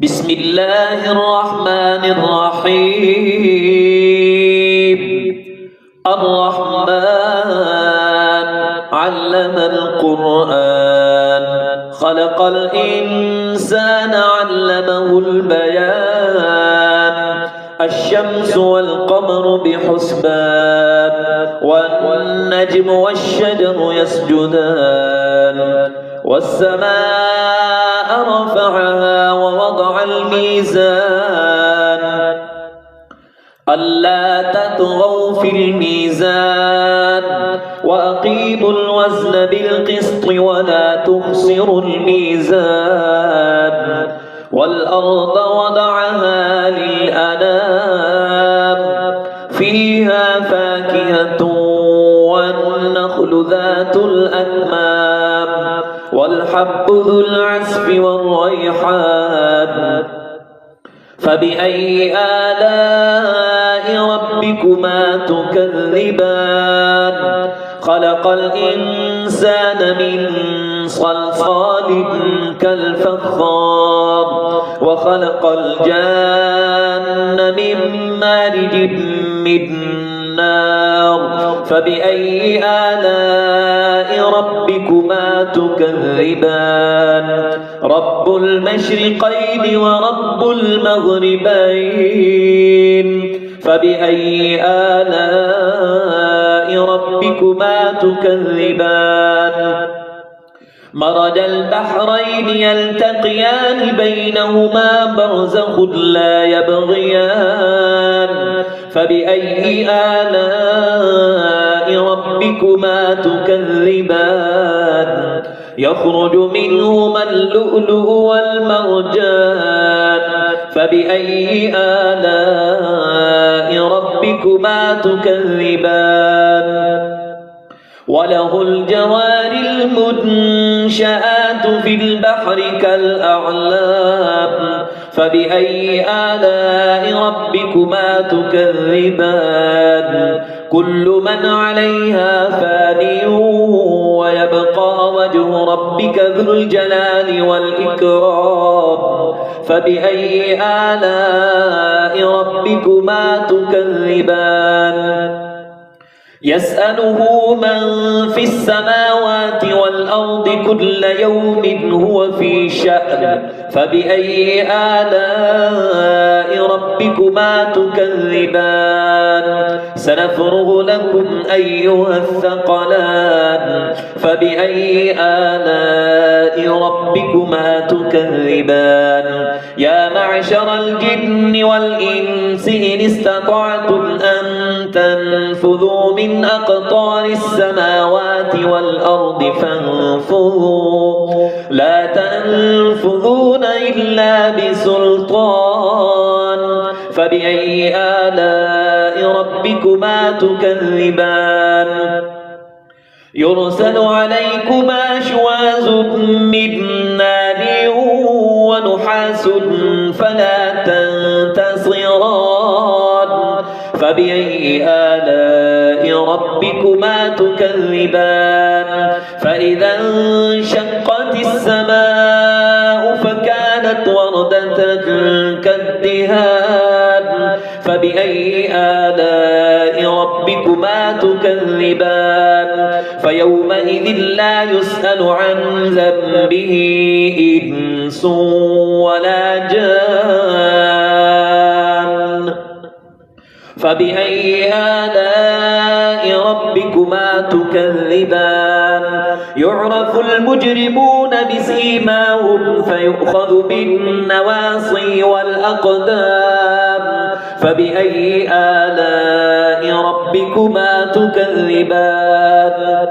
بسم الله الرحمن الرحيم. الرحمن علم القرآن خلق الإنسان علمه البيان. الشمس والقمر بحسبان والنجم والشجر يسجدان. والسماء رفعها ووضع الميزان ألا تطغوا في الميزان وأقيموا الوزن بالقسط ولا تخسروا الميزان. والأرض وضعها للأنام فيها فاكهة والنخل ذات الأكمام والحب ذو العصف والريحان. فبأي آلاء ربكما تكذبان؟ خلق الإنسان من صلصال كالفخار وخلق الجان من مارج من نار. فبأي آلاء ربكما تكذبان؟ رب المشرقين ورب المغربين. فبأي آلاء ربكما تكذبان؟ مرج البحرين يلتقيان بينهما برزخ لا يبغيان. فبأي آلاء ربكما تكذبان؟ يخرج منهما اللؤلؤ والمرجان. فبأي آلاء ربكما تكذبان؟ وله الجوار المنشآت في البحر كالأعلام. فبأي آلاء ربكما تكذبان؟ كل من عليها فان ويبقى وجه ربك ذو الجلال والإكرام. فبأي آلاء ربكما تكذبان؟ يسأله من في السماوات والأرض كل يوم هو في شأن. فبأي آلاء ربكما تكذبان؟ سنفرغ لكم أيها الثقلان. فبأي آلاء ربكما تكذبان؟ يا معشر الجن والإنس إن استطعتم أن تنفذوا من أقطار السماوات والأرض فانفذوا لا تنفذون إلا بسلطان. فبأي آلاء ربكما تكذبان؟ يرسل عليكما شواظ من نار ونحاس فلا تنتصران. فبأي آلاء ربكما تكذبان؟ فإذا انشقت السماء فكانت وردة كالدهان. فبأي آلاء ربكما تكذبان؟ فيومئذ لا يسأل عن ذنبه إنس ولا جان. فبأي آلاء ربكما تكذبان؟ يعرف المجرمون بسيماهم فيؤخذ بالنواصي والأقدام. فبأي آلاء ربكما تكذبان؟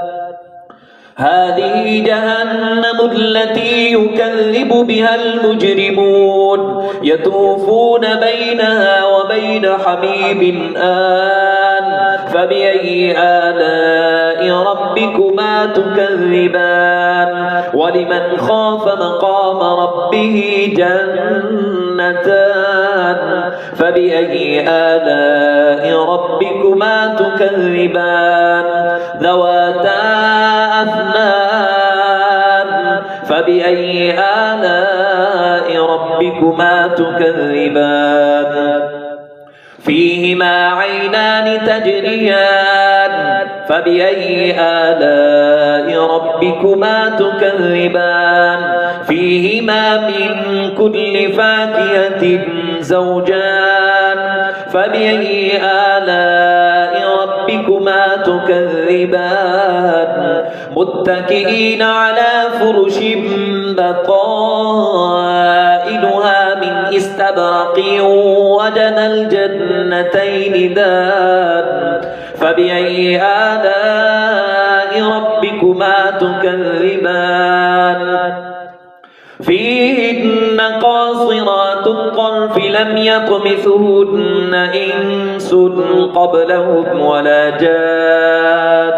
هذه جهنم التي يكذب بها المجرمون يطوفون بينها وبين حميم آن. فبأي آلاء ربكما تكذبان؟ ولمن خاف مقام ربه جنتان. فبأي آلاء ربكما تكذبان؟ ذواتا أفنان. فبأي آلاء ربكما ربكما تكذبان فيهما عينان تجريان فبأي آلاء ربكما تكذبان فيهما من كل فاكهة زوجان فبأي آلاء ربكما تكذبان متكئين على فرش بطائنها من استبرق وجنى الجنتين دان فبأي آلاء ربكما تكذبان فيهن قاصرات الطرف لم يطمثهن إنس قبلهم ولا جان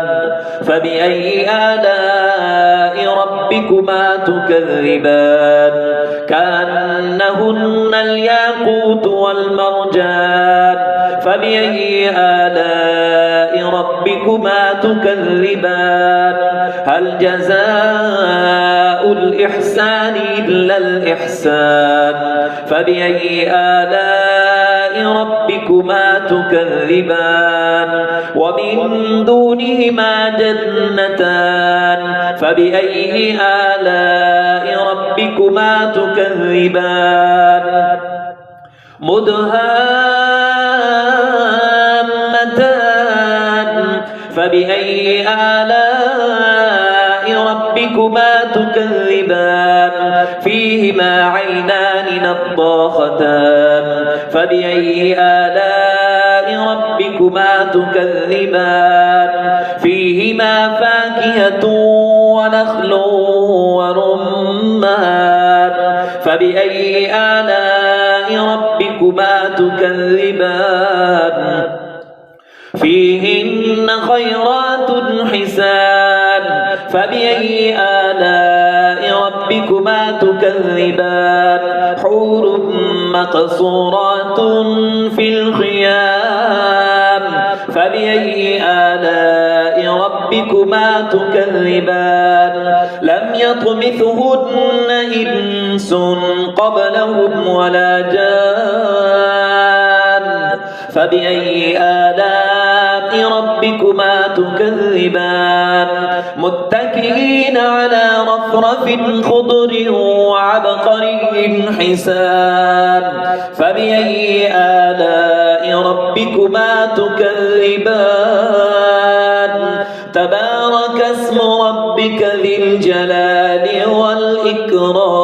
فبأي آلاء ربكما تكذبان كأنهن الياقوت والمرجان فبأي آلاء ربكما تكذبان هل جزاء الإحسان إلا الإحسان فبأي آلاء ربكما تكذبان ومن دونهما جنتان فبأي آلاء ربكما تكذبان مدهامتان فبأي آلاء ربكما تكذبان فيهما عينان نضاختان فبأي آلاء ربكما تكذبان فيهما فاكهة ونخل ورمان فبأي آلاء ربكما تكذبان فيهن خيرات حسان فبأي آلاء ربكما تكذبان حور مقصورات في الخيام فبأي آلاء ربكما تكذبان لم يطمثهن إنس قبلهم ولا جان فبأي آلاء ربكما تكذبان متكئين على رفرف خضر وعبقري حسان فبأي آلاء ربكما تكذبان تبارك اسم ربك ذي الجلال والإكرام